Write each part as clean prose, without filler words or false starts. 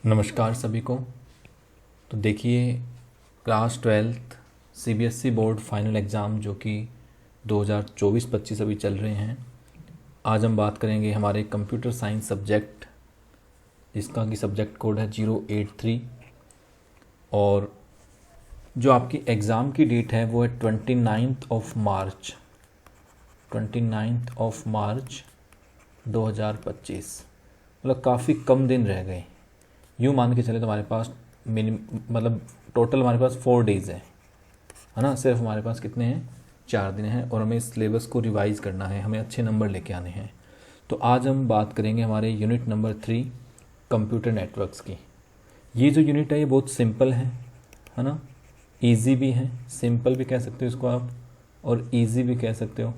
नमस्कार सभी को। तो देखिए, class 12th CBSE board final exam जो कि 2024-25 अभी चल रहे हैं। आज हम बात करेंगे हमारे कंप्यूटर साइंस सब्जेक्ट, जिसका कि सब्जेक्ट कोड है 083, और जो आपकी एग्ज़ाम की डेट है वो है 29 मार्च 2025। मतलब काफ़ी कम दिन रह गए। यूँ मान के चले तो हमारे पास मतलब टोटल हमारे पास 4 डेज़ है ना। सिर्फ हमारे पास कितने हैं, 4 दिन हैं, और हमें सिलेबस को रिवाइज़ करना है, हमें अच्छे नंबर लेके आने हैं। तो आज हम बात करेंगे हमारे यूनिट नंबर 3 कंप्यूटर नेटवर्क्स की। ये जो यूनिट है ये बहुत सिंपल है ना, इजी भी है। सिंपल भी कह सकते हो इसको आप, और इजी भी कह सकते हो।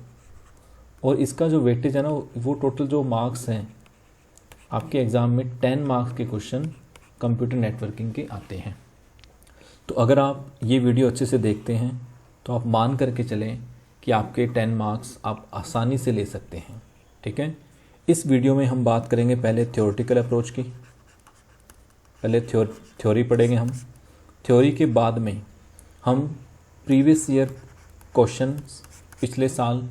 और इसका जो वेटेज है ना, वो टोटल जो मार्क्स हैं आपके एग्ज़ाम में 10 मार्क्स के क्वेश्चन कंप्यूटर नेटवर्किंग के आते हैं। तो अगर आप ये वीडियो अच्छे से देखते हैं तो आप मान करके चलें कि आपके 10 मार्क्स आप आसानी से ले सकते हैं। ठीक है, इस वीडियो में हम बात करेंगे पहले थ्योरेटिकल अप्रोच की। पहले थ्योरी पढ़ेंगे हम। थ्योरी के बाद में हम प्रीवियस ईयर क्वेश्चंस, पिछले साल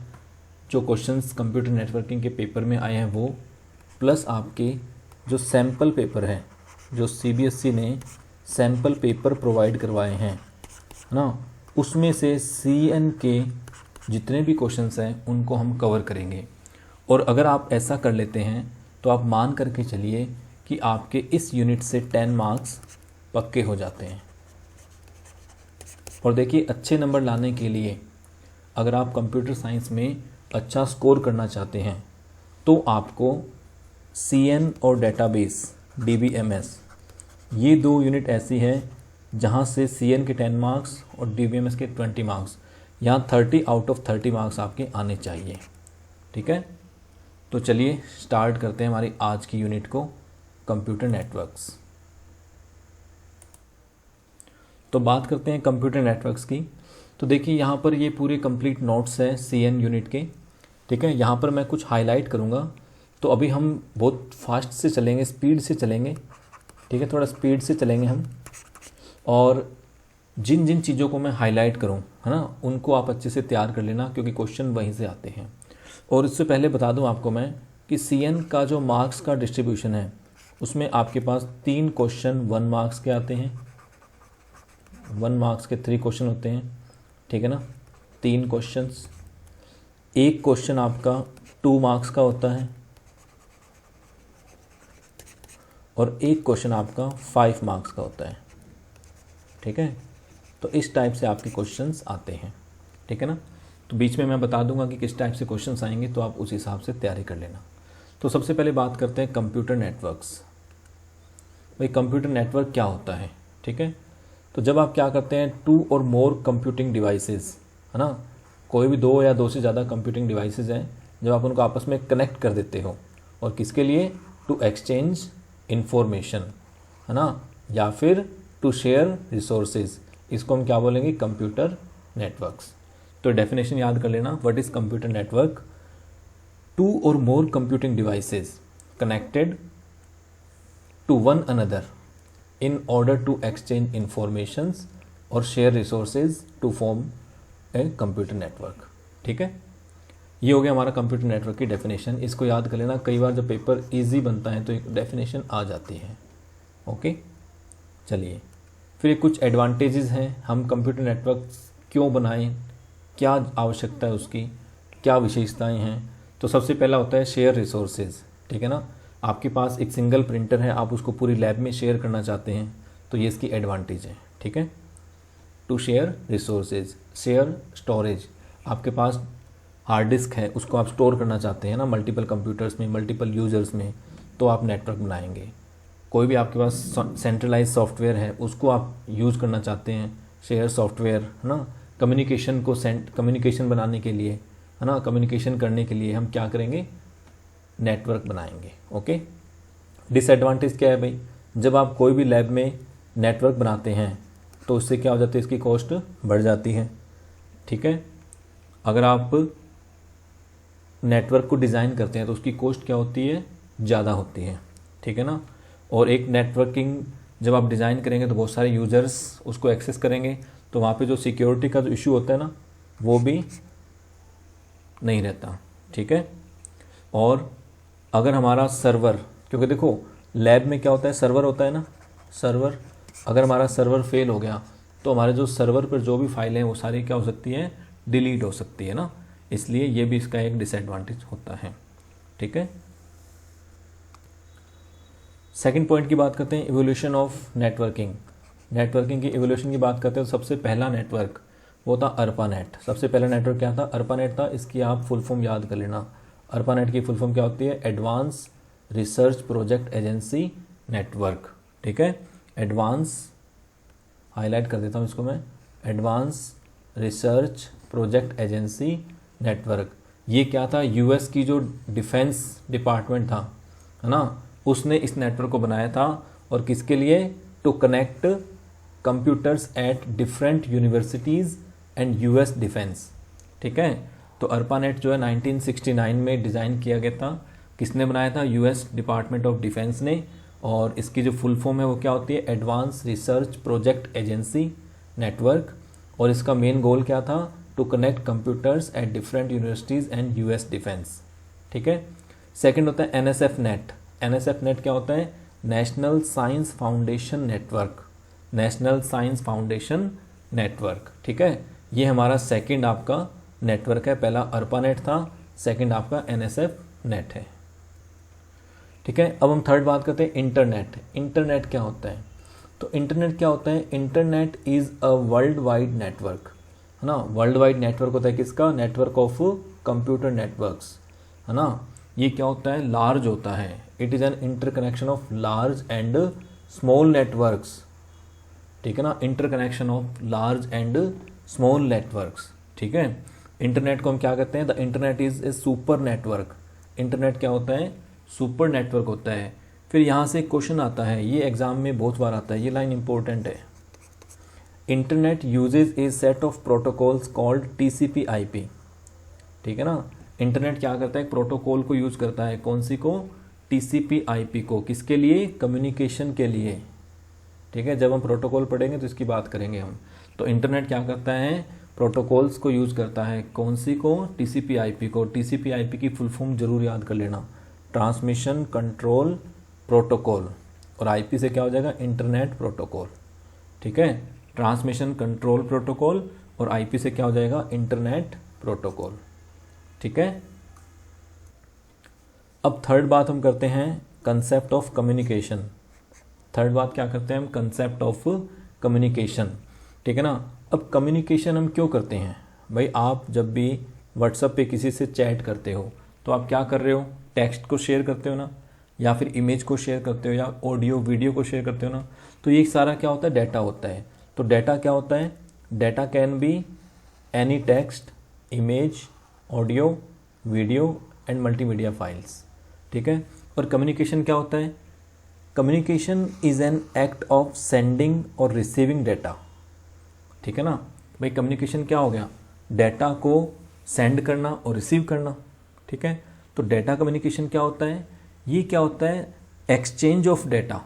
जो क्वेश्चंस कंप्यूटर नेटवर्किंग के पेपर में आए हैं वो, प्लस आपके जो सैम्पल पेपर है, जो सीबीएसई ने सैम्पल पेपर प्रोवाइड करवाए हैं ना, उसमें से सीएन के जितने भी क्वेश्चंस हैं उनको हम कवर करेंगे। और अगर आप ऐसा कर लेते हैं तो आप मान करके चलिए कि आपके इस यूनिट से 10 मार्क्स पक्के हो जाते हैं। और देखिए, अच्छे नंबर लाने के लिए अगर आप कंप्यूटर साइंस में अच्छा स्कोर करना चाहते हैं तो आपको सीएन और डेटाबेस DBMS, ये 2 यूनिट ऐसी है जहाँ से सीएन के 10 मार्क्स और DBMS के 20 मार्क्स, यहाँ 30 आउट ऑफ 30 मार्क्स आपके आने चाहिए। ठीक है, तो चलिए स्टार्ट करते हैं हमारी आज की यूनिट को, कंप्यूटर नेटवर्क्स। तो बात करते हैं कंप्यूटर नेटवर्क्स की। तो देखिए, यहाँ पर ये पूरे कंप्लीट नोट्स हैं सीएन यूनिट के। ठीक है, यहाँ पर मैं कुछ हाईलाइट करूँगा। तो अभी हम बहुत फास्ट से चलेंगे, स्पीड से चलेंगे। ठीक है, थोड़ा स्पीड से चलेंगे हम, और जिन जिन चीज़ों को मैं हाईलाइट करूं है ना, उनको आप अच्छे से तैयार कर लेना, क्योंकि क्वेश्चन वहीं से आते हैं। और इससे पहले बता दूं आपको मैं कि सीएन का जो मार्क्स का डिस्ट्रीब्यूशन है उसमें आपके पास 3 क्वेश्चन 1 मार्क्स के आते हैं। 1 मार्क्स के 3 क्वेश्चन होते हैं। ठीक है ना, 3 क्वेश्चंस। एक क्वेश्चन आपका 2 मार्क्स का होता है और एक क्वेश्चन आपका 5 मार्क्स का होता है। ठीक है, तो इस टाइप से आपके क्वेश्चंस आते हैं। ठीक है ना, तो बीच में मैं बता दूंगा कि किस टाइप से क्वेश्चंस आएंगे, तो आप उस हिसाब से तैयारी कर लेना। तो सबसे पहले बात करते हैं कंप्यूटर नेटवर्क्स। भाई, कंप्यूटर नेटवर्क क्या होता है? ठीक है, तो जब आप क्या करते हैं, 2 और मोर कंप्यूटिंग डिवाइसेस है ना, कोई भी 2 या 2 से ज़्यादा कंप्यूटिंग डिवाइसेस हैं, जब आप उनको आपस में कनेक्ट कर देते हो, और किसके लिए? टू एक्सचेंज इंफॉर्मेशन है ना, या फिर टू शेयर रिसोर्सेज, इसको हम क्या बोलेंगे? Computer networks. तो डेफिनेशन याद कर लेना, व्हाट इज कंप्यूटर नेटवर्क? 2 और more computing devices connected to one another in order to exchange informations और share resources to form a computer network. ठीक है, ये हो गया हमारा कंप्यूटर नेटवर्क की डेफिनेशन। इसको याद कर लेना, कई बार जब पेपर इजी बनता है तो एक डेफिनेशन आ जाती है। ओके, चलिए फिर कुछ एडवांटेजेस हैं, हम कंप्यूटर नेटवर्क क्यों बनाएं, क्या आवश्यकता है उसकी, क्या विशेषताएं हैं। तो सबसे पहला होता है शेयर रिसोर्सेज। ठीक है ना, आपके पास एक सिंगल प्रिंटर है, आप उसको पूरी लैब में शेयर करना चाहते हैं, तो ये इसकी एडवांटेज है। ठीक है, to share resources, share storage, आपके पास हार्ड डिस्क है, उसको आप स्टोर करना चाहते हैं ना मल्टीपल कंप्यूटर्स में, मल्टीपल यूज़र्स में, तो आप नेटवर्क बनाएंगे। कोई भी आपके पास सेंट्रलाइज सॉफ्टवेयर है, उसको आप यूज़ करना चाहते हैं, शेयर सॉफ्टवेयर है ना। कम्युनिकेशन को कम्युनिकेशन बनाने के लिए है ना, कम्युनिकेशन करने के लिए हम क्या करेंगे? नेटवर्क बनाएंगे। ओके, डिसएडवांटेज क्या है भाई? जब आप कोई भी लैब में नेटवर्क बनाते हैं तो उससे क्या हो जाती है? इसकी कॉस्ट बढ़ जाती है। ठीक है, अगर आप नेटवर्क को डिज़ाइन करते हैं तो उसकी कॉस्ट क्या होती है? ज़्यादा होती है। ठीक है ना, और एक नेटवर्किंग जब आप डिज़ाइन करेंगे तो बहुत सारे यूज़र्स उसको एक्सेस करेंगे, तो वहाँ पे जो सिक्योरिटी का जो इशू होता है ना वो भी नहीं रहता, ठीक है। और अगर हमारा सर्वर, क्योंकि देखो लैब में क्या होता है, सर्वर होता है ना, सर्वर, अगर हमारा सर्वर फेल हो गया तो हमारे जो सर्वर पर जो भी फाइलें हैं वो सारी क्या हो सकती हैं, डिलीट हो सकती है ना, इसलिए ये भी इसका एक डिसएडवांटेज होता है, ठीक है। सेकंड पॉइंट की बात करते हैं, इवोल्यूशन ऑफ नेटवर्किंग। नेटवर्किंग की इवोल्यूशन की बात करते हैं तो सबसे पहला नेटवर्क वो था अर्पानेट। सबसे पहला नेटवर्क क्या था, अर्पानेट था। इसकी आप फुल फॉर्म याद कर लेना। अर्पानेट की फुल फॉर्म क्या होती है, advance research project agency network, ठीक है। एडवांस, हाईलाइट कर देता हूँ इसको मैं, advance research project agency network. ये क्या था, यूएस की जो डिफेंस डिपार्टमेंट था, है ना, उसने इस नेटवर्क को बनाया था। और किसके लिए, to connect computers at different universities and US defence, ठीक है। तो अर्पानेट जो है 1969 में डिज़ाइन किया गया था। किसने बनाया था, यूएस डिपार्टमेंट ऑफ डिफेंस ने। और इसकी जो फुल फॉर्म है वो क्या होती है, advance research project agency network. और इसका मेन गोल क्या था, to connect computers at different universities and US defence, ठीक है। सेकंड होता है एनएसएफ नेट। एनएसएफ नेट क्या होता है, national science foundation network, national science foundation network, ठीक है। ये हमारा सेकंड आपका नेटवर्क है। पहला अर्पानेट था, सेकंड आपका एनएसएफ नेट है, ठीक है। अब हम थर्ड बात करते हैं, इंटरनेट। इंटरनेट क्या होता है, तो इंटरनेट क्या होता है, internet is a world wide network, है ना। वर्ल्ड वाइड नेटवर्क होता है किसका, नेटवर्क ऑफ कंप्यूटर नेटवर्क्स, है ना। ये क्या होता है, लार्ज होता है। It is an interconnection of large and small networks, ठीक है ना, interconnection of large and small networks, ठीक है। इंटरनेट को हम क्या कहते हैं, the internet is a super network. Internet क्या होता है, सुपर नेटवर्क होता है। फिर यहाँ से क्वेश्चन आता है, ये एग्जाम में बहुत बार आता है, ये लाइन इंपॉर्टेंट है। Internet usage A set of protocols called TCP/IP, ठीक है ना। इंटरनेट क्या करता है, एक प्रोटोकॉल को यूज करता है, कौन सी को, TCP/IP को, किसके लिए, कम्युनिकेशन के लिए, ठीक है। जब हम प्रोटोकॉल पढ़ेंगे तो इसकी बात करेंगे हम। तो इंटरनेट क्या करता है, प्रोटोकॉल्स को यूज करता है, कौन सी को, TCP/IP को। TCP/IP की फुल फॉर्म जरूर याद कर लेना, ट्रांसमिशन कंट्रोल प्रोटोकॉल। और IP से क्या हो जाएगा, इंटरनेट प्रोटोकॉल, ठीक है। ट्रांसमिशन कंट्रोल प्रोटोकॉल और IP से क्या हो जाएगा, इंटरनेट प्रोटोकॉल, ठीक है। अब थर्ड बात हम करते हैं, कंसेप्ट ऑफ कम्युनिकेशन। थर्ड बात क्या करते हैं हम, कंसेप्ट ऑफ कम्युनिकेशन, ठीक है ना। अब कम्युनिकेशन हम क्यों करते हैं भाई, आप जब भी व्हाट्सएप पे किसी से चैट करते हो तो आप क्या कर रहे हो, टेक्स्ट को शेयर करते हो ना, या फिर इमेज को शेयर करते हो, या ऑडियो वीडियो को शेयर करते हो ना। तो ये सारा क्या होता है, डाटा होता है। तो डाटा क्या होता है, data can be any text, image, audio, video and multimedia files, ठीक है। और कम्युनिकेशन क्या होता है, communication is an act of sending और रिसीविंग डाटा, ठीक है ना। भाई कम्युनिकेशन क्या हो गया, डाटा को सेंड करना और रिसीव करना, ठीक है। तो डाटा कम्युनिकेशन क्या होता है, ये क्या होता है, exchange of data.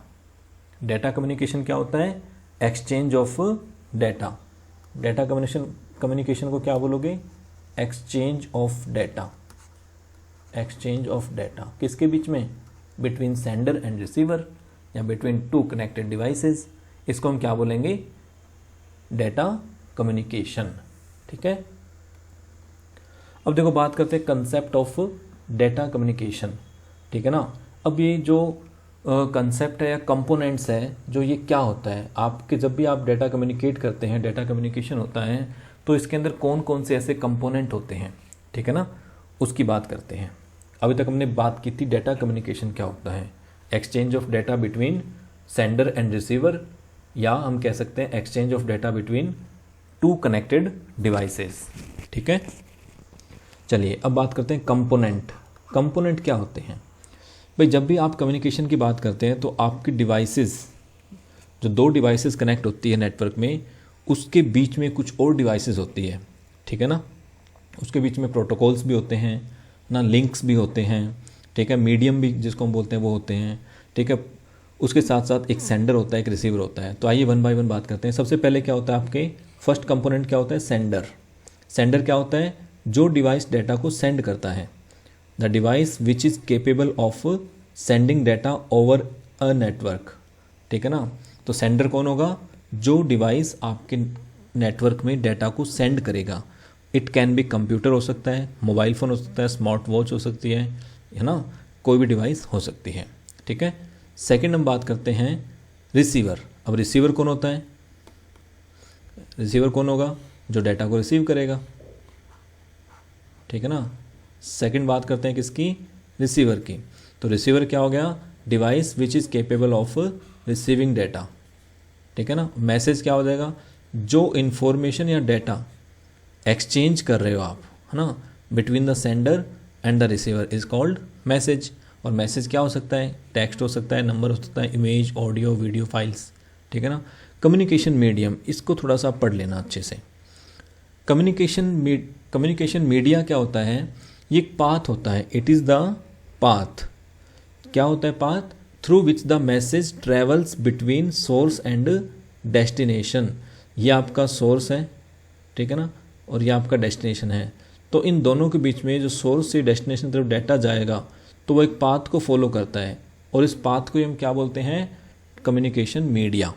Data communication क्या होता है, exchange of data. Data communication को क्या बोलोगे, exchange of data. Exchange of data किसके बीच में, बिटवीन सेंडर एंड रिसीवर या बिटवीन टू कनेक्टेड डिवाइसेस, इसको हम क्या बोलेंगे, डाटा कम्युनिकेशन, ठीक है। अब देखो बात करते हैं कंसेप्ट ऑफ डाटा कम्युनिकेशन, ठीक है ना। अब ये जो कंसेप्ट है या कंपोनेंट्स है, जो ये क्या होता है आपके, जब भी आप डाटा कम्युनिकेट करते हैं, डाटा कम्युनिकेशन होता है, तो इसके अंदर कौन कौन से ऐसे कंपोनेंट होते हैं, ठीक है ना, उसकी बात करते हैं। अभी तक हमने बात की थी डाटा कम्युनिकेशन क्या होता है, exchange of data between sender and receiver, या हम कह सकते हैं exchange of data between two connected devices, ठीक है। चलिए अब बात करते हैं कंपोनेंट। कंपोनेंट क्या होते हैं भाई, जब भी आप कम्युनिकेशन की बात करते हैं तो आपकी डिवाइसेस, जो दो डिवाइसेस कनेक्ट होती है नेटवर्क में, उसके बीच में कुछ और डिवाइसेस होती है, ठीक है ना। उसके बीच में प्रोटोकॉल्स भी होते हैं ना, लिंक्स भी होते हैं, ठीक है, मीडियम भी जिसको हम बोलते हैं वो होते हैं, ठीक है। उसके साथ साथ एक सेंडर होता है, एक रिसीवर होता है। तो आइए वन बाय वन बात करते हैं। सबसे पहले क्या होता है आपके फर्स्ट कंपोनेंट क्या होता है, सेंडर। सेंडर क्या होता है, जो डिवाइस डाटा को सेंड करता है, the device which is capable of sending data over a network, ठीक है ना। तो सेंडर कौन होगा, जो डिवाइस आपके नेटवर्क में डाटा को सेंड करेगा। इट कैन बी कंप्यूटर हो सकता है, मोबाइल फ़ोन हो सकता है, स्मार्ट वॉच हो सकती है ना, कोई भी डिवाइस हो सकती है, ठीक है। सेकंड हम बात करते हैं रिसीवर। अब रिसीवर कौन होता है, रिसीवर कौन होगा, जो डाटा को रिसीव करेगा, ठीक है ना। सेकंड बात करते हैं किसकी, रिसीवर की। तो रिसीवर क्या हो गया, device which is capable of receiving data, ठीक है ना। मैसेज क्या हो जाएगा, जो इन्फॉर्मेशन या डाटा एक्सचेंज कर रहे हो आप, है ना, between the sender and the receiver is called message. और मैसेज क्या हो सकता है, टेक्स्ट हो सकता है, नंबर हो सकता है, इमेज, ऑडियो, वीडियो फाइल्स, ठीक है ना। कम्युनिकेशन मीडियम, इसको थोड़ा सा पढ़ लेना अच्छे से। कम्युनिकेशन मीडिया क्या होता है, ये एक पाथ होता है, इट इज़ द पाथ, क्या होता है path, through which the message travels between source and destination. ये आपका सोर्स है, ठीक है ना, और ये आपका डेस्टिनेशन है। तो इन दोनों के बीच में जो सोर्स से डेस्टिनेशन तरफ डाटा जाएगा, तो वो एक पाथ को फॉलो करता है, और इस पाथ को हम क्या बोलते हैं, कम्युनिकेशन मीडिया,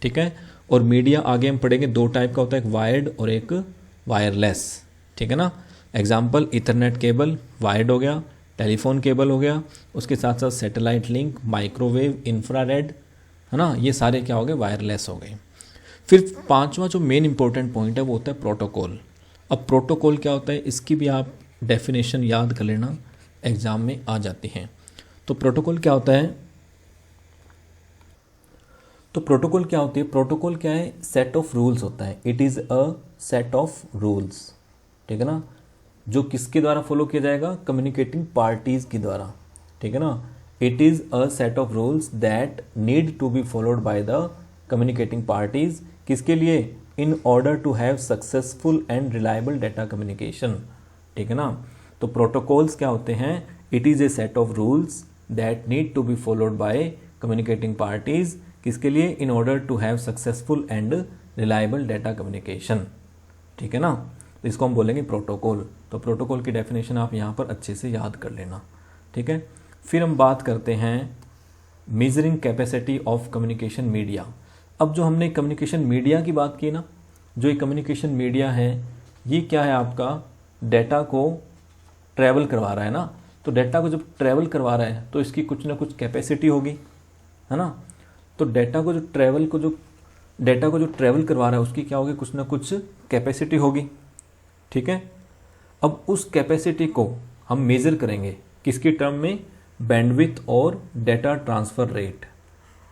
ठीक है। और मीडिया आगे हम पढ़ेंगे, दो टाइप का होता है, एक वायर्ड और एक वायरलेस, ठीक है ना। एग्जाम्पल इथरनेट केबल वायर्ड हो गया, टेलीफोन केबल हो गया, उसके साथ साथ सैटेलाइट लिंक, माइक्रोवेव, इंफ्रारेड, है ना, ये सारे क्या हो गए, वायरलेस हो गए। फिर पांचवा जो मेन इंपॉर्टेंट पॉइंट है वो होता है प्रोटोकॉल। अब प्रोटोकॉल क्या होता है, इसकी भी आप डेफिनेशन याद कर लेना, एग्जाम में आ जाती हैं। तो प्रोटोकॉल क्या होता है, तो प्रोटोकॉल क्या होती है, प्रोटोकॉल क्या है, सेट ऑफ रूल्स होता है, it is a set of rules, ठीक है ना, जो किसके द्वारा फॉलो किया जाएगा, कम्युनिकेटिंग पार्टीज़ के द्वारा, ठीक है ना। It is a set of rules that need to be followed by the communicating parties, किसके लिए, in order to have successful and reliable data communication, ठीक है ना। तो प्रोटोकॉल्स क्या होते हैं, it is a set of rules that need to be followed by communicating parties, किसके लिए, in order to have successful and reliable data communication, ठीक है ना। तो इसको हम बोलेंगे प्रोटोकॉल। तो प्रोटोकॉल की डेफिनेशन आप यहाँ पर अच्छे से याद कर लेना, ठीक है। फिर हम बात करते हैं measuring capacity of communication media. अब जो हमने कम्युनिकेशन मीडिया की बात की ना, जो ये कम्युनिकेशन मीडिया है, ये क्या है, आपका डाटा को ट्रैवल करवा रहा है ना। तो डाटा को जब ट्रैवल करवा रहा है तो इसकी कुछ ना कुछ कैपेसिटी होगी, है ना। तो डाटा को जो ट्रैवल करवा रहा है उसकी क्या होगी, कुछ ना कुछ कैपेसिटी होगी, ठीक है। अब उस कैपेसिटी को हम मेज़र करेंगे किसकी टर्म में, बैंडविड्थ और डाटा ट्रांसफ़र रेट।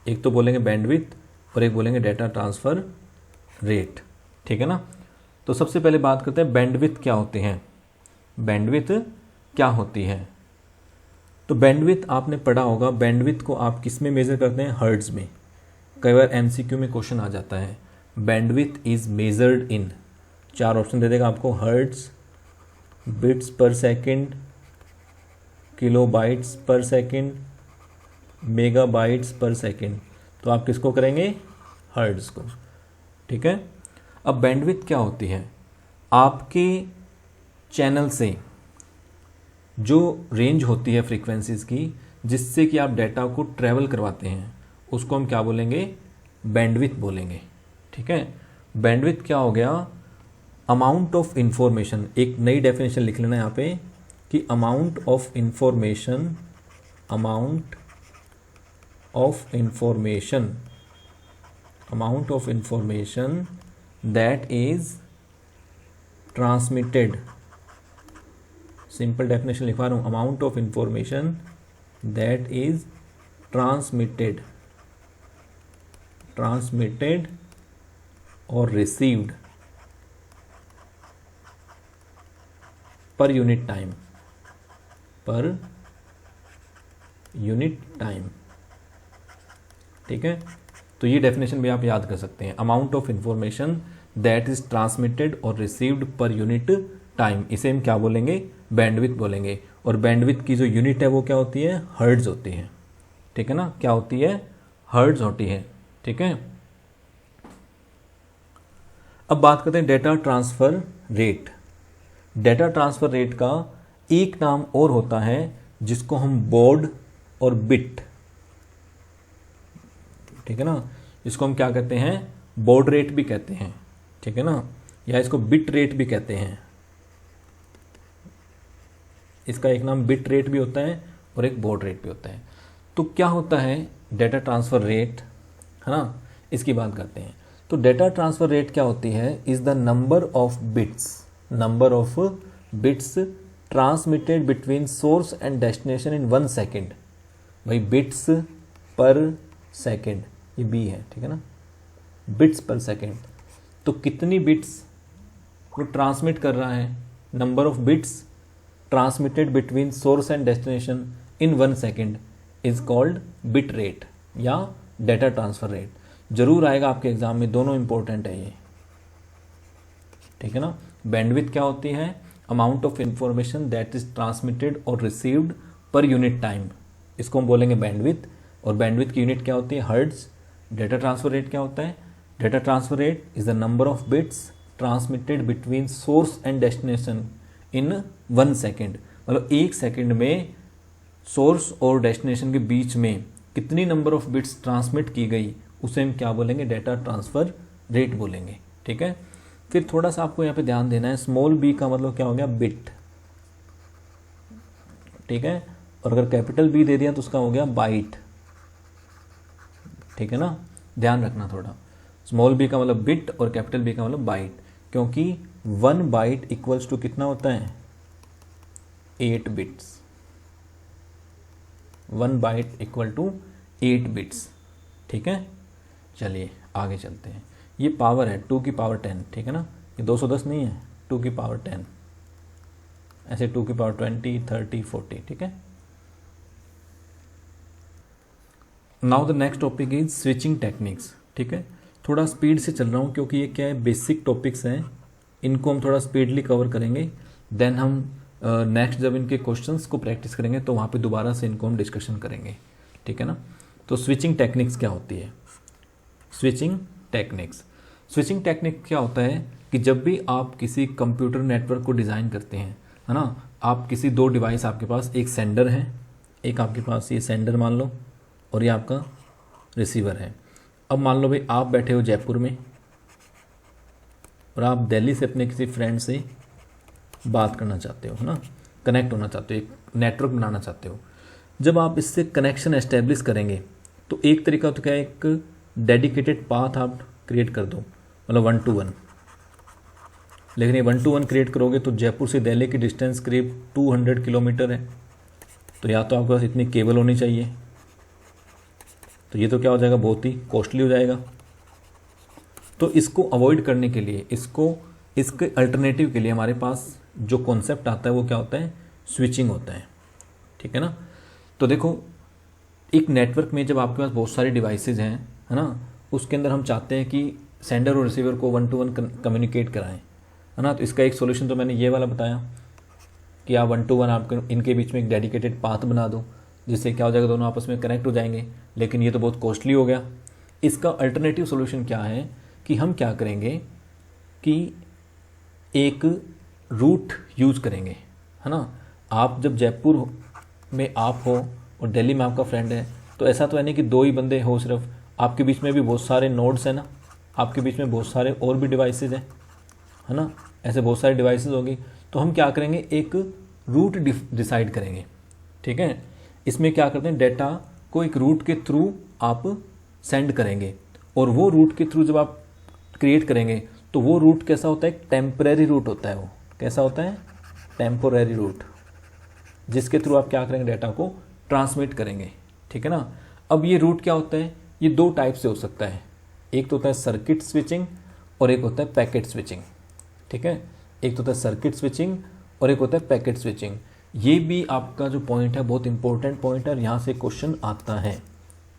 एक तो बोलेंगे बैंडविड्थ और एक बोलेंगे डाटा ट्रांसफ़र रेट, ठीक है ना। तो सबसे पहले बात करते हैं बैंडविड्थ क्या होते हैं, बैंडविड्थ क्या होती है। तो बैंडविड्थ आपने पढ़ा होगा, बैंडविड्थ को आप किस में मेज़र करते हैं, हर्ट्ज़ में। कई बार एमसीक्यू में क्वेश्चन आ जाता है, bandwidth is measured in, 4 option दे देगा आपको, hertz, bits per second, kilobytes per second, megabytes per second. तो आप किसको करेंगे, हर्ट्ज़ को, ठीक है। अब बैंडविड्थ क्या होती है, आपके चैनल से जो रेंज होती है फ्रीक्वेंसीज़ की, जिससे कि आप डाटा को ट्रैवल करवाते हैं, उसको हम क्या बोलेंगे, बैंडविड्थ बोलेंगे, ठीक है। बैंडविड्थ क्या हो गया, अमाउंट ऑफ इंफॉर्मेशन, एक नई डेफिनेशन लिख लेना यहाँ पे कि amount of information that is transmitted, simple definition लिखवा रहा हूँ, amount of information that is transmitted और रिसीव्ड पर यूनिट टाइम, ठीक है। तो ये डेफिनेशन भी आप याद कर सकते हैं, amount of information that is transmitted और रिसीव्ड पर यूनिट टाइम, इसे हम क्या बोलेंगे, बैंडविड्थ बोलेंगे। और बैंडविड्थ की जो यूनिट है वो क्या होती है, हर्ट्ज़ होती है, ठीक है ना। क्या होती है, हर्ट्ज होती है। ठीक है, अब बात करते हैं data transfer rate. Data transfer rate का एक नाम और होता है जिसको हम बॉड और बिट, ठीक है ना, इसको हम क्या कहते हैं, बॉड रेट भी कहते हैं, ठीक है ना, या इसको बिट रेट भी कहते हैं। इसका एक नाम बिट रेट भी होता है और एक बॉड रेट भी होता है। तो क्या होता है डेटा ट्रांसफ़र रेट, है ना, इसकी बात करते हैं। तो डेटा ट्रांसफ़र रेट क्या होती है, is the number of bits transmitted between source and destination in 1 second. भाई बिट्स पर सेकेंड, ये बी है, ठीक है ना, बिट्स पर सेकेंड। तो कितनी बिट्स वो ट्रांसमिट कर रहा है, number of bits transmitted between source and destination in 1 second is called bit rate या डेटा ट्रांसफ़र रेट। जरूर आएगा आपके एग्जाम में, दोनों इंपॉर्टेंट है ये, ठीक है ना। बैंडविड्थ क्या होती है, amount of information that is transmitted और रिसीव्ड पर यूनिट टाइम, इसको हम बोलेंगे बैंडविड्थ। और बैंडविड्थ की यूनिट क्या होती है, हर्ट्ज। डेटा ट्रांसफ़र रेट क्या होता है, data transfer rate is the number of bits transmitted between source and destination in 1 second. मतलब 1 सेकेंड में सोर्स और डेस्टिनेशन के बीच में कितनी नंबर ऑफ बिट्स ट्रांसमिट की गई, उसे हम क्या बोलेंगे, डेटा ट्रांसफ़र रेट बोलेंगे। ठीक है, फिर थोड़ा सा आपको यहाँ पे ध्यान देना है, स्मॉल बी का मतलब क्या हो गया, बिट, ठीक है, और अगर कैपिटल बी दे दिया तो उसका हो गया बाइट, ठीक है ना, ध्यान रखना थोड़ा। स्मॉल बी का मतलब बिट और कैपिटल बी का मतलब बाइट, क्योंकि 1 बाइट इक्वल्स टू कितना होता है, 8 bits. 1 byte equal to 8 bits, ठीक है। चलिए आगे चलते हैं। ये पावर है 2 की पावर 10, ठीक है ना, ये 210 नहीं है, 2 की पावर 10, ऐसे 2 की पावर 20, 30, 40, ठीक है। Now the next topic is switching techniques. ठीक है, थोड़ा स्पीड से चल रहा हूँ क्योंकि ये क्या है, बेसिक टॉपिक्स हैं, इनको हम थोड़ा स्पीडली कवर करेंगे। देन हम नेक्स्ट जब इनके क्वेश्चंस को प्रैक्टिस करेंगे तो वहाँ पे दोबारा से इनको हम डिस्कशन करेंगे, ठीक है ना। तो स्विचिंग टेक्निक्स क्या होती है, स्विचिंग टेक्निक क्या होता है कि जब भी आप किसी कंप्यूटर नेटवर्क को डिज़ाइन करते हैं, है ना, आप किसी 2 डिवाइस, आपके पास एक सेंडर है, एक आपके पास ये सेंडर मान लो, और ये आपका रिसीवर है। अब मान लो भाई आप बैठे हो जयपुर में और आप दिल्ली से अपने किसी फ्रेंड से बात करना चाहते हो, है ना, कनेक्ट होना चाहते हो, एक नेटवर्क बनाना चाहते हो। जब आप इससे कनेक्शन एस्टेब्लिश करेंगे तो एक तरीका तो क्या है, एक डेडिकेटेड पाथ आप क्रिएट कर दो, मतलब 1 to 1। लेकिन ये 1 to 1 क्रिएट करोगे तो जयपुर से दिल्ली की डिस्टेंस करीब 200 किलोमीटर है, तो या तो आपके पास इतनी केबल होनी चाहिए, तो ये तो क्या हो जाएगा, बहुत ही कॉस्टली हो जाएगा। तो इसको अवॉइड करने के लिए, इसके अल्टरनेटिव के लिए हमारे पास जो कॉन्सेप्ट आता है वो क्या होता है, स्विचिंग होता है, ठीक है ना। तो देखो, एक नेटवर्क में जब आपके पास बहुत सारे डिवाइसेज हैं, है ना, उसके अंदर हम चाहते हैं कि सेंडर और रिसीवर को 1 to 1 कम्युनिकेट कराएं, है ना। तो इसका एक सॉल्यूशन तो मैंने ये वाला बताया कि आप 1 to 1 आप इनके बीच में एक डेडिकेटेड पाथ बना दो, जिससे क्या हो जाएगा, दोनों आपस में कनेक्ट हो जाएंगे। लेकिन ये तो बहुत कॉस्टली हो गया। इसका अल्टरनेटिव सॉल्यूशन क्या है कि हम क्या करेंगे कि एक रूट यूज़ करेंगे, है ना। आप जब जयपुर में आप हो और दिल्ली में आपका फ्रेंड है, तो ऐसा तो है नहीं कि 2 ही बंदे हो सिर्फ, आपके बीच में भी बहुत सारे नोड्स हैं ना, आपके बीच में बहुत सारे और भी डिवाइसेस हैं, है ना, ऐसे बहुत सारे डिवाइसेस होगी। तो हम क्या करेंगे, एक रूट डिसाइड करेंगे, ठीक है। इसमें क्या करते हैं, डेटा को एक रूट के थ्रू आप सेंड करेंगे, और वो रूट के थ्रू जब आप क्रिएट करेंगे तो वो रूट कैसा होता है, टेम्परेरी रूट होता है। वो कैसा होता है, टेम्पोरेरी रूट, जिसके थ्रू आप क्या करेंगे, डेटा को ट्रांसमिट करेंगे, ठीक है ना। अब ये रूट क्या होता है, ये 2 टाइप से हो सकता है, एक तो होता है सर्किट स्विचिंग और एक होता है पैकेट स्विचिंग, ठीक है। एक तो होता है सर्किट स्विचिंग और एक होता है पैकेट स्विचिंग। ये भी आपका जो पॉइंट है बहुत इंपॉर्टेंट पॉइंट है, और यहाँ से क्वेश्चन आता है,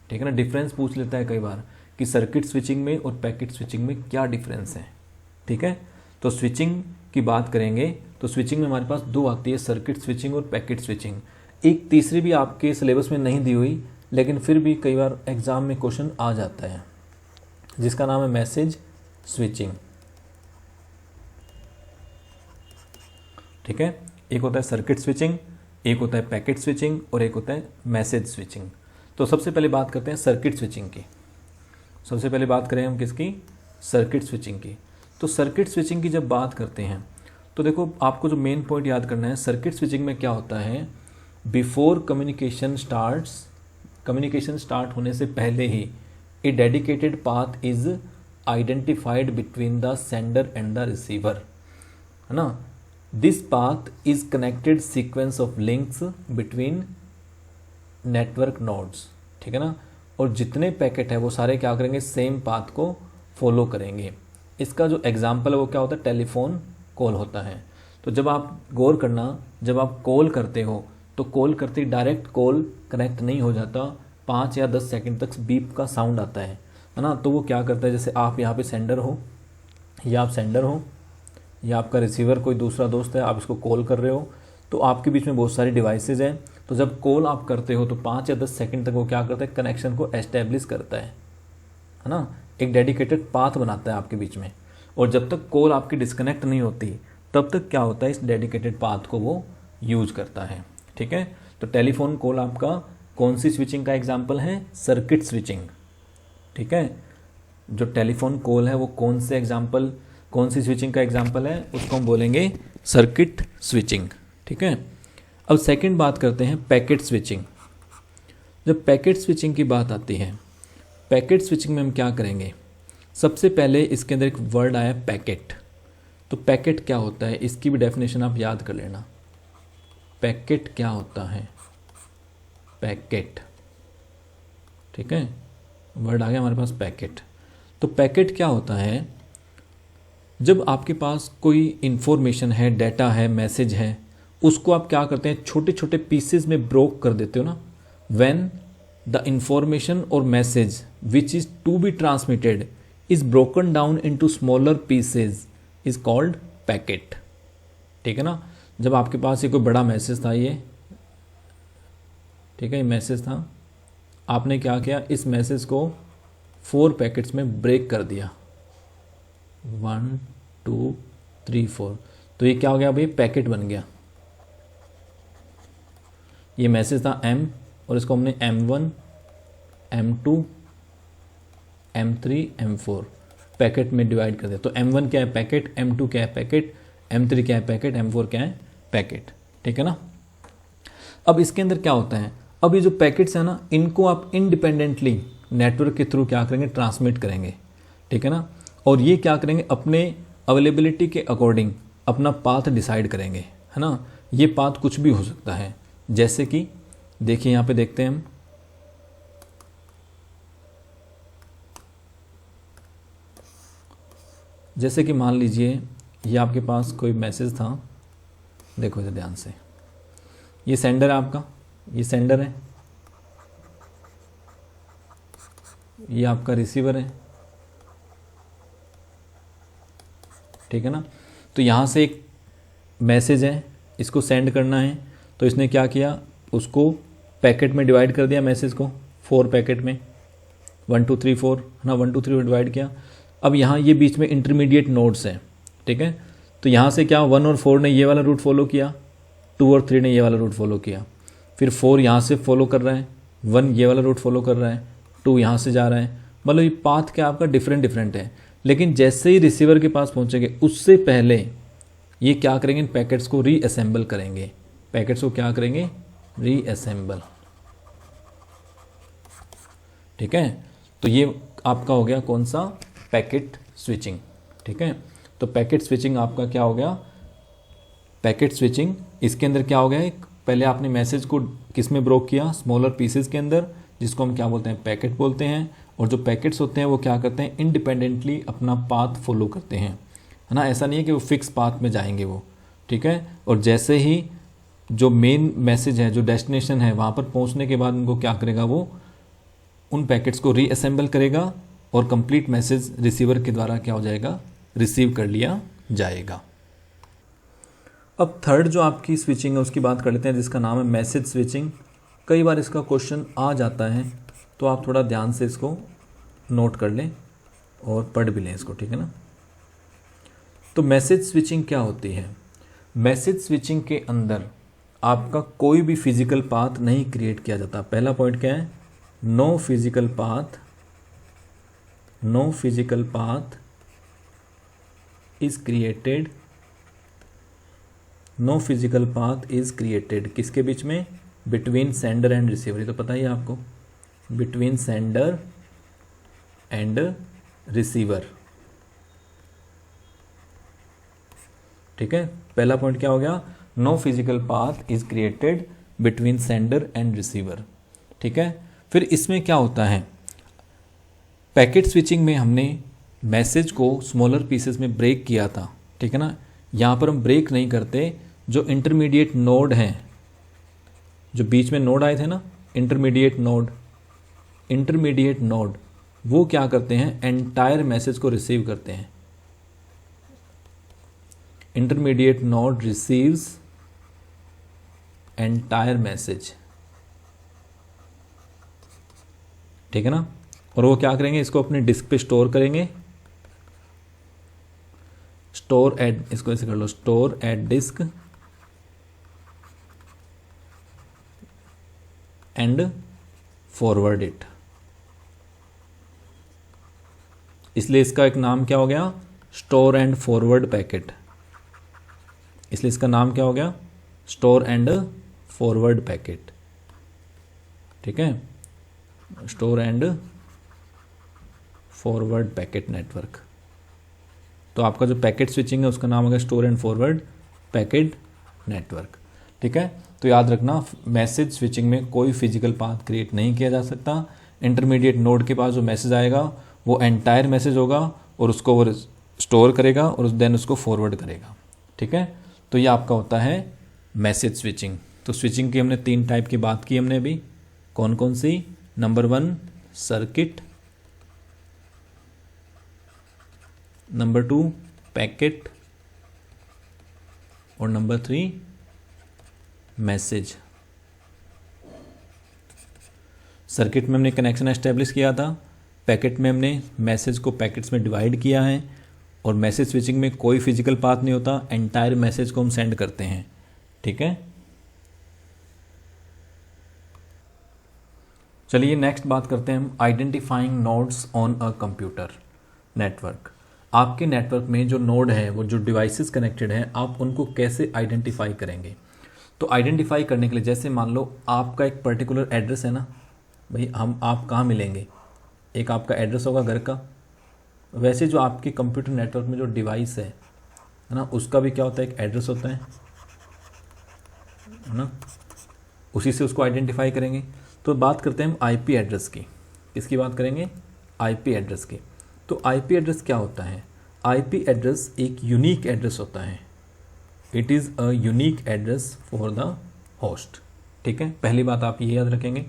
ठीक है ना। डिफरेंस पूछ लेता है कई बार कि सर्किट स्विचिंग में और पैकेट स्विचिंग में क्या डिफरेंस है, ठीक है। तो स्विचिंग की बात करेंगे तो स्विचिंग में हमारे पास 2 आती है, सर्किट स्विचिंग और पैकेट स्विचिंग। एक तीसरी भी आपके सिलेबस में नहीं दी हुई, लेकिन फिर भी कई बार एग्ज़ाम में क्वेश्चन आ जाता है, जिसका नाम है मैसेज स्विचिंग। ठीक है, एक होता है सर्किट स्विचिंग, एक होता है पैकेट स्विचिंग और एक होता है मैसेज स्विचिंग। तो सबसे पहले बात करते हैं सर्किट स्विचिंग की। सबसे पहले बात करें हम किसकी? सर्किट स्विचिंग की। तो सर्किट स्विचिंग की जब बात करते हैं तो देखो, आपको जो मेन पॉइंट याद करना है, सर्किट स्विचिंग में क्या होता है, बिफोर कम्युनिकेशन स्टार्ट होने से पहले ही a dedicated path is identified between the sender and the receiver, है ना। This path is connected sequence of links between network nodes, ठीक है ना। और जितने पैकेट है वो सारे क्या करेंगे, सेम पाथ को फॉलो करेंगे। इसका जो एग्जाम्पल है वो क्या होता है, टेलीफोन कॉल होता है। तो जब आप गौर करना, जब आप कॉल करते हो तो कॉल करते ही डायरेक्ट कॉल कनेक्ट नहीं हो जाता, 5 या 10 सेकंड तक बीप का साउंड आता है ना। तो वो क्या करता है, जैसे आप यहाँ पे सेंडर हो या आप सेंडर हो या आपका रिसीवर कोई दूसरा दोस्त है, आप इसको कॉल कर रहे हो, तो आपके बीच में बहुत सारी डिवाइसेज हैं। तो जब कॉल आप करते हो तो 5 या 10 सेकंड तक वो क्या करता है, कनेक्शन को एस्टेब्लिश करता है ना। एक डेडिकेटेड पाथ बनाता है आपके बीच में। और जब तक कॉल आपकी डिस्कनेक्ट नहीं होती तब तक क्या होता है, इस डेडिकेटेड पाथ को वो यूज करता है। ठीक है, तो टेलीफोन कॉल आपका कौन सी स्विचिंग का एग्जाम्पल है, सर्किट स्विचिंग। ठीक है, जो टेलीफोन कॉल है वो कौन सी स्विचिंग का एग्जाम्पल है, उसको हम बोलेंगे सर्किट स्विचिंग। ठीक है, अब सेकंड बात करते हैं पैकेट स्विचिंग। जब पैकेट स्विचिंग की बात आती है, पैकेट स्विचिंग में हम क्या करेंगे, सबसे पहले इसके अंदर एक वर्ड आया पैकेट। तो पैकेट क्या होता है, इसकी भी डेफिनेशन आप याद कर लेना। पैकेट क्या होता है, पैकेट, ठीक है, वर्ड आ गया हमारे पास पैकेट। तो पैकेट क्या होता है, जब आपके पास कोई इंफॉर्मेशन है, डाटा है, मैसेज है, उसको आप क्या करते हैं, छोटे छोटे पीसेस में ब्रोक कर देते हो ना। When the information or message which is to be transmitted is broken down into smaller pieces is called packet. ठीक है ना, जब आपके पास ये कोई बड़ा मैसेज था, ये ठीक है, ये मैसेज था, आपने क्या किया, इस मैसेज को 4 पैकेट्स में ब्रेक कर दिया, 1 2 3 4। तो ये क्या हो गया भाई, पैकेट बन गया। ये मैसेज था M और इसको हमने M1 M2 M3 M4 packet में डिवाइड कर दिया। तो M1 क्या है, पैकेट, M2 क्या है, पैकेट, M3 क्या है, पैकेट, M4 क्या है, पैकेट। ठीक है ना। अब इसके अंदर क्या होता है, अब ये जो पैकेट्स है ना, इनको आप इंडिपेंडेंटली नेटवर्क के थ्रू क्या करेंगे, ट्रांसमिट करेंगे। ठीक है ना, और ये क्या करेंगे, अपने अवेलेबिलिटी के अकॉर्डिंग अपना पाथ डिसाइड करेंगे, है ना। ये पाथ कुछ भी हो सकता है, जैसे कि देखिए यहाँ पे देखते हैं हम, जैसे कि मान लीजिए ये आपके पास कोई मैसेज था, देखो इसे ध्यान से, ये सेंडर है आपका, ये सेंडर है, ये आपका रिसीवर है। ठीक है ना, तो यहाँ से एक मैसेज है, इसको सेंड करना है, तो इसने क्या किया, उसको पैकेट में डिवाइड कर दिया, मैसेज को 4 पैकेट में, 1 2 3 4, है ना, 1 2 3 डिवाइड किया। अब यहाँ ये बीच में इंटरमीडिएट नोड्स हैं। ठीक है, तो यहाँ से क्या 1 और 4 ने ये वाला रूट फॉलो किया, 2 और 3 ने ये वाला रूट फॉलो किया, फिर 4 यहाँ से फॉलो कर रहा है, 1 ये वाला रूट फॉलो कर रहा है, 2 यहाँ से जा रहा है। मतलब ये पाथ क्या आपका डिफरेंट है। लेकिन जैसे ही रिसीवर के पास पहुँचेंगे उससे पहले ये क्या करेंगे, इन पैकेट्स को रीअसेंबल करेंगे। पैकेट्स को क्या करेंगे, रीअसेंबल। ठीक है, तो ये आपका हो गया कौन सा, पैकेट स्विचिंग। ठीक है, तो पैकेट स्विचिंग आपका क्या हो गया, पैकेट स्विचिंग। इसके अंदर क्या हो गया, एक पहले आपने मैसेज को किस में ब्रोक किया, स्मॉलर पीसेस के अंदर, जिसको हम क्या बोलते हैं, पैकेट बोलते हैं। और जो पैकेट्स होते हैं वो क्या करते हैं, इंडिपेंडेंटली अपना पाथ फॉलो करते हैं, है ना। ऐसा नहीं है कि वो फिक्स पाथ में जाएंगे वो। ठीक है, और जैसे ही जो मेन मैसेज है, जो डेस्टिनेशन है, वहाँ पर पहुँचने के बाद उनको क्या करेगा, वो उन पैकेट्स को रीअसेंबल करेगा और कंप्लीट मैसेज रिसीवर के द्वारा क्या हो जाएगा, रिसीव कर लिया जाएगा। अब थर्ड जो आपकी स्विचिंग है उसकी बात कर लेते हैं, जिसका नाम है मैसेज स्विचिंग कई बार इसका क्वेश्चन आ जाता है, तो आप थोड़ा ध्यान से इसको नोट कर लें और पढ़ भी लें इसको, ठीक है ना। तो मैसेज स्विचिंग क्या होती है? मैसेज स्विचिंग के अंदर आपका कोई भी फिजिकल पाथ नहीं क्रिएट किया जाता। पहला पॉइंट क्या है? No physical path is created. No physical path is created किसके बीच में? Between sender and receiver. ये तो पता ही है आपको, बिटवीन सेंडर एंड रिसीवर, ठीक है। पहला पॉइंट क्या हो गया? No physical path is created between sender and receiver, ठीक है। फिर इसमें क्या होता है? पैकेट स्विचिंग में हमने मैसेज को स्मॉलर पीसेस में ब्रेक किया था, ठीक है ना। यहाँ पर हम ब्रेक नहीं करते। जो इंटरमीडिएट नोड हैं, जो बीच में नोड आए थे ना, इंटरमीडिएट नोड, वो क्या करते हैं? एंटायर मैसेज को रिसीव करते हैं। Intermediate node receives entire message, ठीक है ना। और वो क्या करेंगे? इसको अपने डिस्क पे स्टोर करेंगे। स्टोर एट, इसको ऐसे कर लो, store at disk and forward it. इसलिए इसका एक नाम क्या हो गया? Store and forward packet. इसलिए इसका नाम क्या हो गया? स्टोर एंड फॉरवर्ड पैकेट, ठीक है। Store and forward packet network. तो आपका जो पैकेट स्विचिंग है उसका नाम होगा store and forward packet network, ठीक है। तो याद रखना, मैसेज स्विचिंग में कोई फिजिकल पाथ क्रिएट नहीं किया जा सकता। इंटरमीडिएट नोड के पास जो मैसेज आएगा वो एंटायर मैसेज होगा और उसको वो स्टोर करेगा और देन उसको फॉरवर्ड करेगा, ठीक है। तो ये आपका होता है मैसेज स्विचिंग। तो स्विचिंग की हमने 3 टाइप की बात की हमने अभी। कौन कौन सी? नंबर 1 सर्किट, नंबर 2 पैकेट और नंबर 3 मैसेज। सर्किट में हमने कनेक्शन एस्टेब्लिश किया था, पैकेट में हमने मैसेज को पैकेट्स में डिवाइड किया है, और मैसेज स्विचिंग में कोई फिजिकल पाथ नहीं होता, एंटायर मैसेज को हम सेंड करते हैं, ठीक है। चलिए नेक्स्ट बात करते हैं हम identifying nodes on a computer network. आपके नेटवर्क में जो नोड है, वो जो डिवाइसेस कनेक्टेड हैं, आप उनको कैसे आइडेंटिफाई करेंगे? तो आइडेंटिफाई करने के लिए, जैसे मान लो आपका एक पर्टिकुलर एड्रेस है ना भाई, आप कहाँ मिलेंगे? एक आपका एड्रेस होगा घर का, वैसे जो आपके कंप्यूटर नेटवर्क में जो डिवाइस है ना, उसका भी क्या होता है? एक एड्रेस होता है ना, उसी से उसको आइडेंटिफाई करेंगे। तो बात करते हैं हम आईपी एड्रेस की। किसकी बात करेंगे? आईपी एड्रेस की। तो आईपी एड्रेस क्या होता है? आईपी एड्रेस एक यूनिक एड्रेस होता है। It is a unique address for the host, ठीक है। पहली बात आप ये याद रखेंगे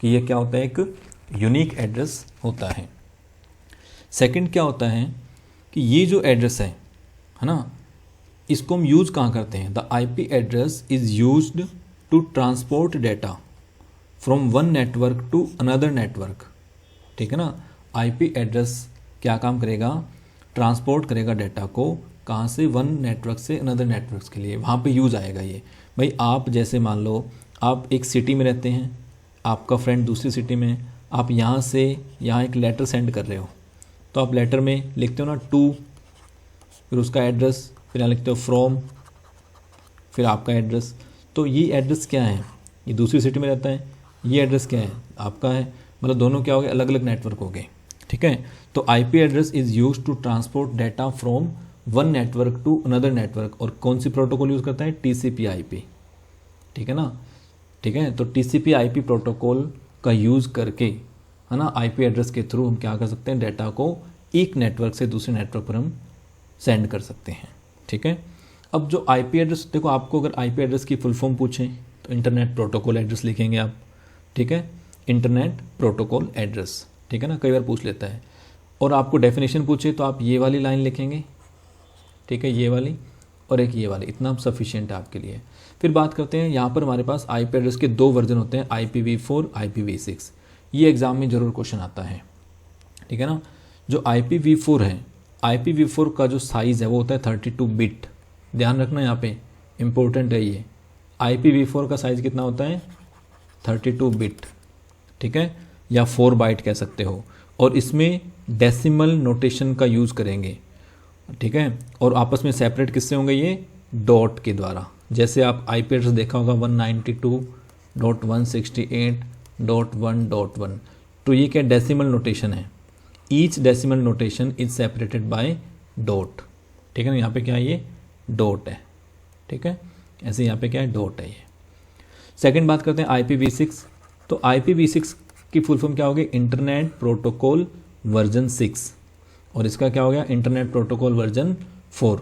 कि ये क्या होता है? एक यूनिक एड्रेस होता है। सेकंड क्या होता है कि ये जो एड्रेस है ना, इसको हम यूज़ कहाँ करते हैं? The IP address is used to transport data from one network to another network, ठीक है ना। आईपी एड्रेस क्या काम करेगा? ट्रांसपोर्ट करेगा डेटा को, कहाँ से? वन नेटवर्क से अनदर नेटवर्क्स के लिए, वहाँ पे यूज़ आएगा ये। भाई आप जैसे मान लो आप एक सिटी में रहते हैं, आपका फ्रेंड दूसरी सिटी में, आप यहाँ से यहाँ एक लेटर सेंड कर रहे हो, तो आप लेटर में लिखते हो ना टू, फिर उसका एड्रेस, फिर यहाँ लिखते हो फ्रॉम, फिर आपका एड्रेस। तो ये एड्रेस क्या है? ये दूसरी सिटी में रहता है, ये एड्रेस क्या है? आपका है। मतलब दोनों क्या हो गए? अलग अलग नेटवर्क हो गए, ठीक है। तो IP address is use to transport data from one network to another network. और कौन सी प्रोटोकॉल यूज़ करता है? टीसीपी आईपी, ठीक है ना, ठीक है। तो टीसीपी आईपी प्रोटोकॉल का यूज़ करके, है ना, आईपी एड्रेस के थ्रू हम क्या कर सकते हैं? डेटा को एक नेटवर्क से दूसरे नेटवर्क पर हम सेंड कर सकते हैं, ठीक है। अब जो आईपी एड्रेस, देखो आपको अगर आईपी एड्रेस की फुल फॉर्म पूछें तो इंटरनेट प्रोटोकॉल एड्रेस लिखेंगे आप, ठीक है। इंटरनेट प्रोटोकॉल एड्रेस, ठीक है ना, कई बार पूछ लेता है। और आपको डेफिनेशन पूछे तो आप ये वाली लाइन लिखेंगे, ठीक है, ये वाली। और एक ये वाले, इतना सफिशिएंट है आपके लिए। फिर बात करते हैं, यहाँ पर हमारे पास आईपी एड्रेस के 2 वर्जन होते हैं, IPv4, IPv6। ये एग्ज़ाम में ज़रूर क्वेश्चन आता है, ठीक है ना। जो IPv4 है, IPv4 का जो साइज़ है वो होता है 32 बिट। ध्यान रखना यहाँ पे, इम्पोर्टेंट है ये। IPv4 का साइज़ कितना होता है? 32 बिट, ठीक है, या 4 बाइट कह सकते हो। और इसमें डेसिमल नोटेशन का यूज़ करेंगे, ठीक है। और आपस में सेपरेट किससे होंगे? ये डॉट के द्वारा। जैसे आप IP एड्रेस देखा होगा 192.168.1.1, तो ये क्या डेसिमल नोटेशन है। Each decimal notation is separated by dot, ठीक है ना। यहाँ पे क्या है? ये डॉट है, ठीक है। ऐसे यहाँ पे क्या है? डॉट है ये। सेकंड बात करते हैं IPv6। तो IPv6 की फुल फॉर्म क्या होगी? इंटरनेट प्रोटोकॉल वर्जन 6, और इसका क्या हो गया? Internet protocol version 4।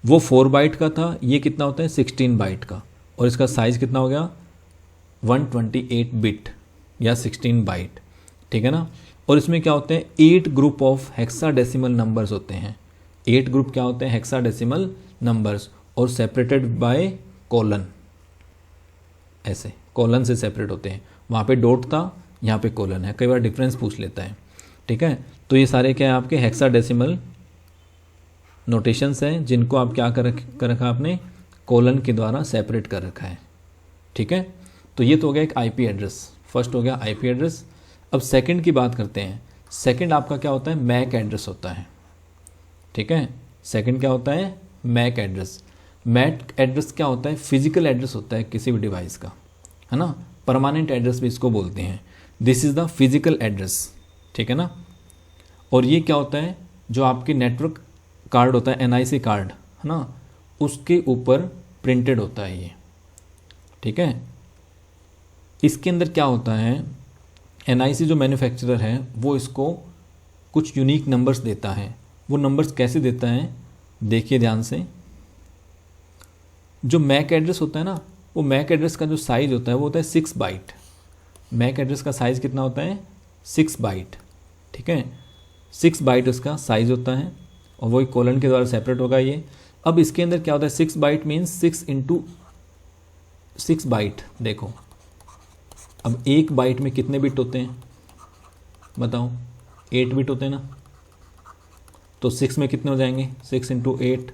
वो 4 बाइट का था, ये कितना होता है? 16 बाइट का, और इसका साइज़ कितना हो गया? 128 बिट या 16 बाइट, ठीक है ना। और इसमें क्या होते हैं? 8 ग्रुप ऑफ हेक्साडेसिमल नंबर्स होते हैं। 8 ग्रुप क्या होते हैं? हेक्साडेसिमल नंबर्स, और सेपरेटेड बाय कॉलन। ऐसे कॉलन से सेपरेट होते हैं। वहाँ पे डॉट था, यहाँ पे कॉलन है। कई बार डिफरेंस पूछ लेता है, ठीक है। तो ये सारे क्या है? आपके हेक्साडेसिमल नोटेशंस हैं, जिनको आप क्या कर रखा आपने? कॉलन के द्वारा सेपरेट कर रखा है, ठीक है। तो ये तो हो गया एक IP एड्रेस। फर्स्ट हो गया IP एड्रेस। अब सेकंड की बात करते हैं। सेकंड आपका क्या होता है? मैक एड्रेस होता है, ठीक है। सेकंड क्या होता है? Mac address. मैक एड्रेस क्या होता है? फिजिकल एड्रेस होता है किसी भी डिवाइस का, है ना। परमानेंट एड्रेस भी इसको बोलते हैं। This is the physical address, ठीक है ना। और ये क्या होता है? जो आपके नेटवर्क कार्ड होता है, NIC कार्ड, है ना, उसके ऊपर प्रिंटेड होता है ये, ठीक है। इसके अंदर क्या होता है? NIC जो मैन्युफैक्चरर है वो इसको कुछ यूनिक नंबर्स देता है। वो नंबर्स कैसे देता है? देखिए ध्यान से। जो मैक एड्रेस होता है ना, वो मैक एड्रेस का जो साइज़ होता है वो होता है 6 बाइट। मैक एड्रेस का साइज़ कितना होता है? 6 बाइट, ठीक है। 6 बाइट उसका साइज़ होता है, और वही कॉलन के द्वारा सेपरेट होगा ये। अब इसके अंदर क्या होता है? 6 बाइट मीन्स 6 × 6 बाइट। देखो अब 1 बाइट में कितने बिट होते हैं बताओ? 8 बिट होते हैं ना। तो 6 में कितने हो जाएंगे? 6 × 8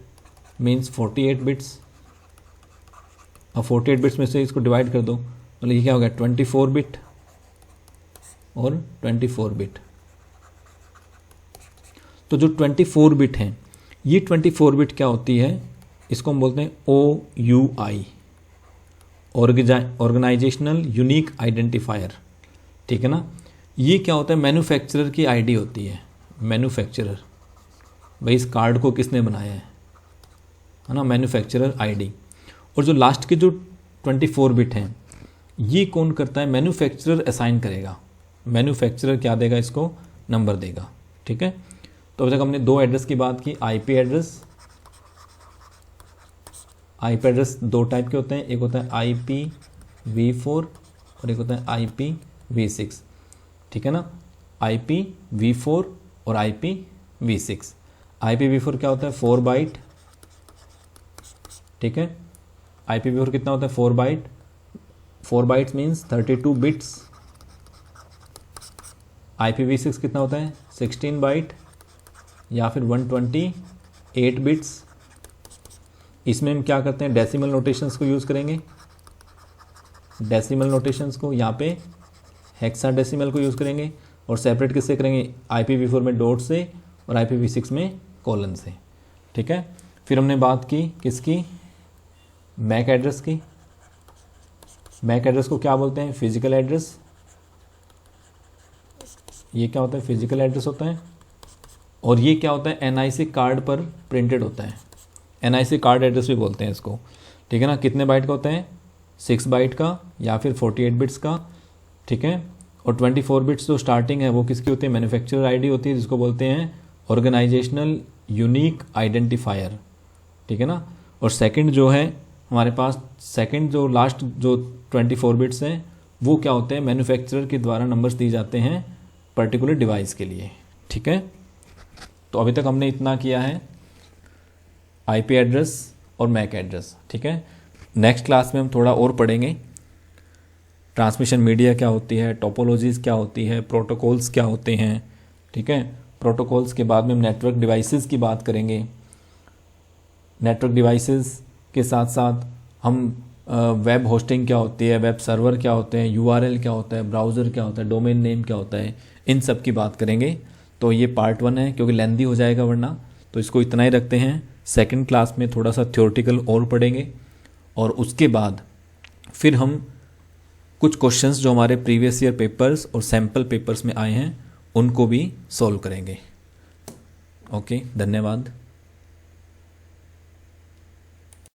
मीन्स 48 बिट्स। अब 48 बिट्स में से इसको डिवाइड कर दो, मतलब ये क्या हो गया? 24 बिट और 24 बिट। तो जो 24 बिट हैं, ये 24 बिट क्या होती है? इसको हम बोलते हैं OUI, ऑर्गेनाइजेशनल यूनिक आइडेंटिफायर, ठीक है ना। ये क्या होता है? मैन्युफैक्चरर की ID होती है। मैन्युफैक्चरर, भाई इस कार्ड को किसने बनाया है ना, मैन्युफैक्चरर ID। और जो लास्ट के जो 24 बिट हैं, ये कौन करता है? मैन्युफैक्चरर असाइन करेगा। मैन्युफैक्चरर क्या देगा? इसको नंबर देगा, ठीक है। तो अभी तक हमने 2 एड्रेस की बात की। IP एड्रेस 2 टाइप के होते हैं। एक होता है IPv4 और एक होता है IPv6, ठीक है ना। IPv4 और IPv6। IPv4 क्या होता है? 4 बाइट, ठीक है। IPv4 कितना होता है? 4 bite. 4 bytes means 32 bits. IPv6 कितना होता है? 16 बाइट या फिर 128 बिट्स। इसमें हम क्या करते हैं? डेसिमल नोटेशंस को यूज़ करेंगे। डेसिमल नोटेशंस को, यहाँ पे हेक्साडेसिमल को यूज़ करेंगे। और सेपरेट किससे करेंगे? IPv4 में डॉट से और IPv6 में कॉलन से, ठीक है। फिर हमने बात की किसकी? मैक एड्रेस की। मैक एड्रेस को क्या बोलते हैं? Physical address. ये क्या होता है? फिजिकल एड्रेस होता है। और ये क्या होता है? NIC कार्ड पर प्रिंटेड होता है। NIC कार्ड एड्रेस भी बोलते हैं इसको, ठीक है ना। कितने बाइट का होता है? 6 बाइट का या फिर 48 बिट्स का, ठीक है। और 24 बिट्स जो स्टार्टिंग है वो किसकी होती है? मैन्युफैक्चरर ID होती है, जिसको बोलते हैं ऑर्गेनाइजेशनल यूनिक आइडेंटिफायर, ठीक है ना। और सेकंड जो है हमारे पास, सेकंड जो लास्ट जो 24 बिट्स हैं, वो क्या होते हैं? मैन्युफैक्चरर के द्वारा नंबर्स दिए जाते हैं पर्टिकुलर डिवाइस के लिए, ठीक है। तो अभी तक हमने इतना किया है IP एड्रेस और मैक एड्रेस। ठीक है, नेक्स्ट क्लास में हम थोड़ा और पढ़ेंगे ट्रांसमिशन मीडिया क्या होती है, टोपोलॉजीज़ क्या होती है, प्रोटोकॉल्स क्या होते हैं। ठीक है, प्रोटोकॉल्स के बाद में हम नेटवर्क डिवाइसेस की बात करेंगे। नेटवर्क डिवाइसेस के साथ साथ हम वेब होस्टिंग क्या होती है, वेब सर्वर क्या होते हैं, यूआरएल क्या होता है, ब्राउज़र क्या होता है, डोमेन नेम क्या होता है, इन सब की बात करेंगे। तो ये पार्ट 1 है, क्योंकि लेंदी हो जाएगा वरना, तो इसको इतना ही रखते हैं। सेकंड क्लास में थोड़ा सा थ्योरेटिकल और पढ़ेंगे और उसके बाद फिर हम कुछ क्वेश्चंस जो हमारे प्रीवियस ईयर पेपर्स और सैम्पल पेपर्स में आए हैं उनको भी सॉल्व करेंगे। ओके, धन्यवाद।